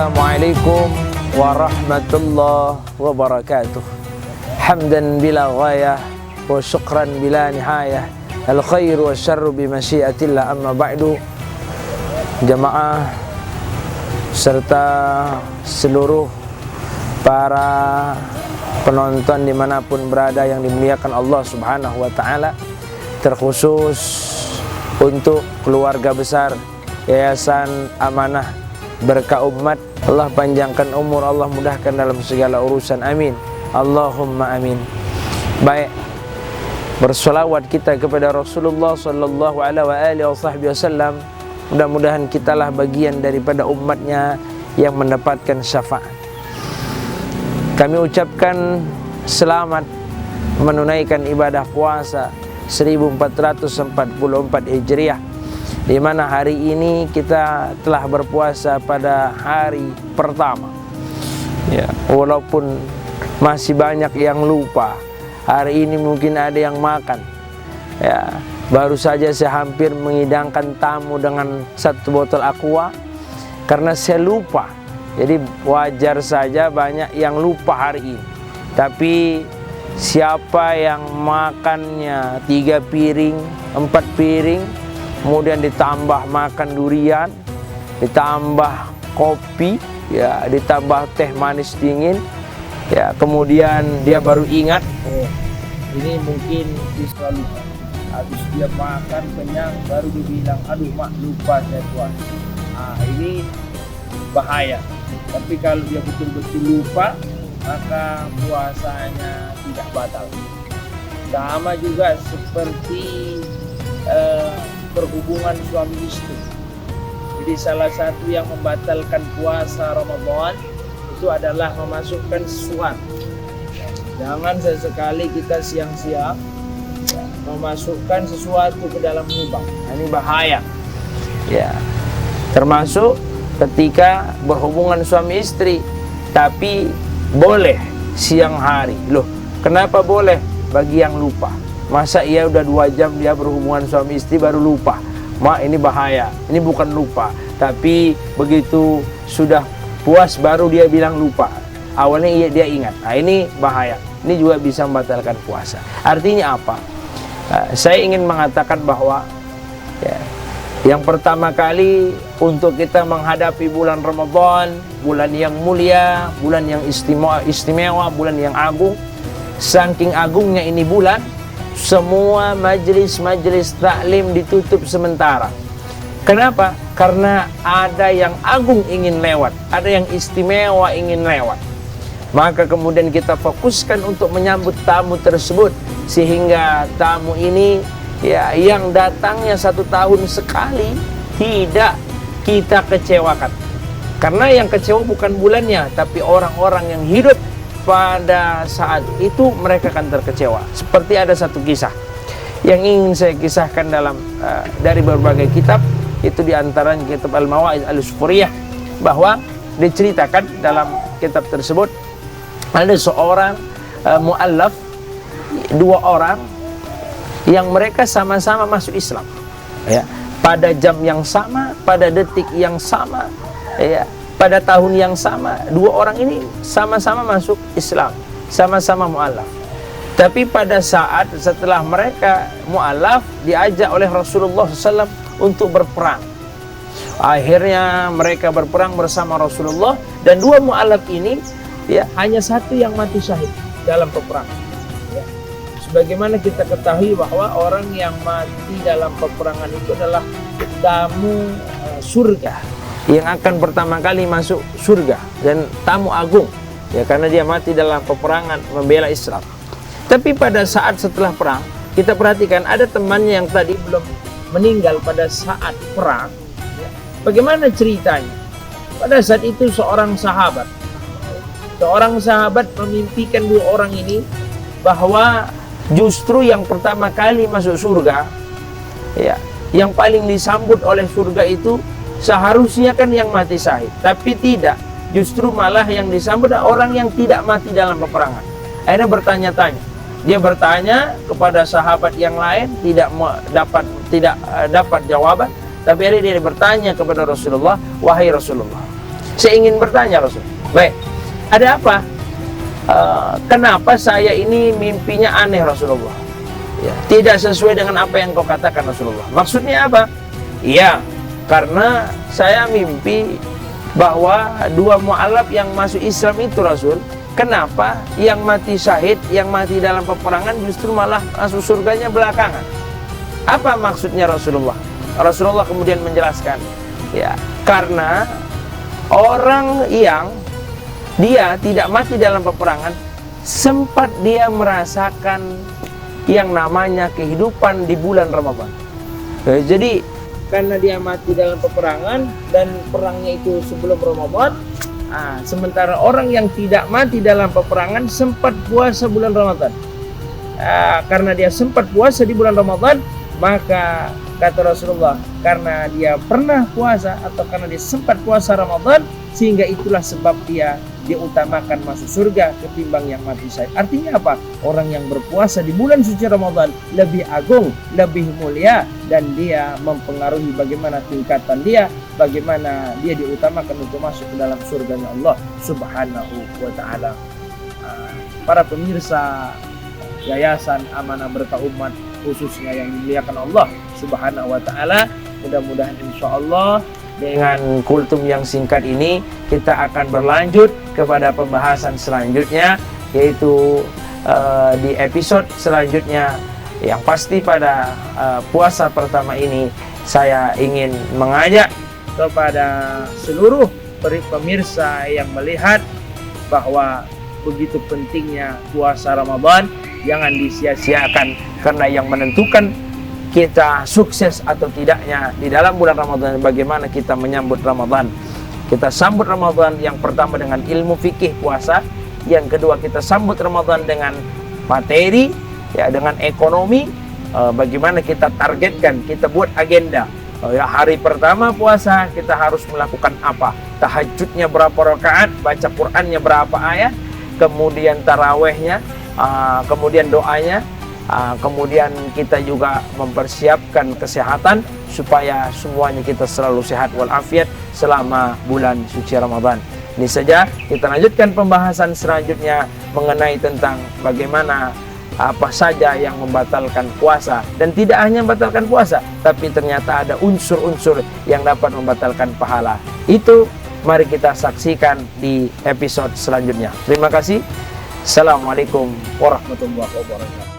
Assalamualaikum warahmatullahi wabarakatuh. Hamdan bila ghayah wa syukran bila nihayah. Al khairu wa syarru bi masyiatillah, amma ba'du. Jamaah serta seluruh para penonton dimanapun berada yang dimuliakan Allah Subhanahu wa ta'ala, terkhusus untuk keluarga besar Yayasan Amanah Berkah Umat. Allah panjangkan umur, Allah mudahkan dalam segala urusan, amin Allahumma amin. Baik, bersolawat kita kepada Rasulullah sallallahu alaihi wasallam. Mudah-mudahan kitalah bagian daripada umatnya yang mendapatkan syafaat. Kami ucapkan selamat menunaikan ibadah puasa 1444 Hijriah, di mana hari ini kita telah berpuasa pada hari pertama. Ya, walaupun masih banyak yang lupa. Hari ini mungkin ada yang makan. Ya, baru saja saya hampir mengidangkan tamu dengan 1 botol aqua karena saya lupa. Jadi wajar saja banyak yang lupa hari ini. Tapi siapa yang makannya 3 piring, 4 piring, kemudian ditambah makan durian, ditambah kopi, ya, ditambah teh manis dingin, ya, kemudian dia baru ingat, ini mungkin bisa lupa. Habis dia makan kenyang baru dibilang, aduh mak, lupa saya puasa. Nah, ini bahaya. Tapi kalau dia betul-betul lupa, maka puasanya tidak batal. Sama juga seperti berhubungan suami istri. Jadi salah satu yang membatalkan puasa Ramadan itu adalah memasukkan sesuatu. Jangan sesekali kita siang-siang memasukkan sesuatu ke dalam lubang. Ini bahaya. Ya. Termasuk ketika berhubungan suami istri, tapi boleh siang hari. Loh, kenapa boleh? Bagi yang lupa. Masa ia udah 2 jam dia berhubungan suami istri baru lupa? Mak, ini bahaya. Ini bukan lupa, tapi begitu sudah puas baru dia bilang lupa. Awalnya dia ingat. Nah, ini bahaya. Ini juga bisa membatalkan puasa. Artinya apa? Saya ingin mengatakan bahwa ya, yang pertama kali untuk kita menghadapi bulan Ramadan, bulan yang mulia, bulan yang istimewa, bulan yang agung. Saking agungnya ini bulan, semua majelis-majelis taklim ditutup sementara. Kenapa? Karena ada yang agung ingin lewat, ada yang istimewa ingin lewat. Maka kemudian kita fokuskan untuk menyambut tamu tersebut, sehingga tamu ini ya yang datangnya 1 tahun sekali tidak kita kecewakan. Karena yang kecewa bukan bulannya, tapi orang-orang yang hidup pada saat itu, mereka akan terkecewa. Seperti ada satu kisah yang ingin saya kisahkan dalam dari berbagai kitab, itu diantaranya kitab Al-Mawa'id Al-Sufuriyah, bahwa diceritakan dalam kitab tersebut ada seorang mu'allaf, 2 orang yang mereka sama-sama masuk Islam, ya, pada jam yang sama, pada detik yang sama, ya, pada tahun yang sama. 2 orang ini sama-sama masuk Islam, sama-sama mu'alaf. Tapi pada saat setelah mereka mu'alaf, diajak oleh Rasulullah SAW untuk berperang. Akhirnya mereka berperang bersama Rasulullah, dan 2 mu'alaf ini ya hanya 1 yang mati syahid dalam peperangan. Ya. Sebagaimana kita ketahui bahwa orang yang mati dalam peperangan itu adalah tamu surga, yang akan pertama kali masuk surga, dan tamu agung, ya, karena dia mati dalam peperangan membela Islam. Tapi pada saat setelah perang, kita perhatikan ada temannya yang tadi belum meninggal pada saat perang, ya. Bagaimana ceritanya? Pada saat itu seorang sahabat memimpikan 2 orang ini bahwa justru yang pertama kali masuk surga, ya, yang paling disambut oleh surga itu seharusnya kan yang mati syahid, tapi tidak. Justru malah yang disambut orang yang tidak mati dalam peperangan. Akhirnya bertanya-tanya. Dia bertanya kepada sahabat yang lain, tidak dapat jawaban. Tapi akhirnya dia bertanya kepada Rasulullah, wahai Rasulullah, Saya ingin bertanya Rasul, baik, ada apa? Kenapa saya ini mimpinya aneh Rasulullah? Ya, tidak sesuai dengan apa yang kau katakan Rasulullah. Maksudnya apa? Iya, karena saya mimpi bahwa dua mu'alaf yang masuk Islam itu Rasul, kenapa yang mati syahid, yang mati dalam peperangan justru malah masuk surganya belakangan? Apa maksudnya Rasulullah? Rasulullah kemudian menjelaskan, ya, karena orang yang dia tidak mati dalam peperangan sempat dia merasakan yang namanya kehidupan di bulan Ramadan. Jadi karena dia mati dalam peperangan dan perangnya itu sebelum Ramadan, sementara orang yang tidak mati dalam peperangan sempat puasa bulan Ramadan. Karena dia sempat puasa di bulan Ramadan, maka kata Rasulullah, karena dia pernah puasa atau karena dia sempat puasa Ramadan, sehingga itulah sebab dia diutamakan masuk surga ketimbang yang mati syahid. Artinya apa? Orang yang berpuasa di bulan suci Ramadan lebih agung, lebih mulia, dan dia mempengaruhi bagaimana tingkatan dia, bagaimana dia diutamakan untuk masuk ke dalam surganya Allah Subhanahu wa ta'ala. Para pemirsa Yayasan Amanah Berkah Umat, khususnya yang dimuliakan Allah Subhanahu wa ta'ala, mudah-mudahan insyaallah dengan kultum yang singkat ini kita akan berlanjut kepada pembahasan selanjutnya, yaitu di episode selanjutnya. Yang pasti pada puasa pertama ini saya ingin mengajak kepada seluruh pemirsa yang melihat bahwa begitu pentingnya puasa Ramadan, jangan disia-siakan, karena yang menentukan kita sukses atau tidaknya di dalam bulan Ramadan bagaimana kita menyambut Ramadan. Kita sambut Ramadan yang pertama dengan ilmu fikih puasa, yang kedua kita sambut Ramadan dengan materi, ya, dengan ekonomi. Bagaimana kita targetkan, kita buat agenda. Ya, hari pertama puasa kita harus melakukan apa? Tahajudnya berapa rakaat, baca Qur'annya berapa ayat, kemudian tarawehnya, kemudian doanya. Kemudian kita juga mempersiapkan kesehatan supaya semuanya kita selalu sehat walafiat selama bulan suci Ramadan. Ini saja, kita lanjutkan pembahasan selanjutnya mengenai tentang bagaimana apa saja yang membatalkan puasa, dan tidak hanya membatalkan puasa, tapi ternyata ada unsur-unsur yang dapat membatalkan pahala. Itu mari kita saksikan di episode selanjutnya. Terima kasih. Assalamualaikum warahmatullahi wabarakatuh.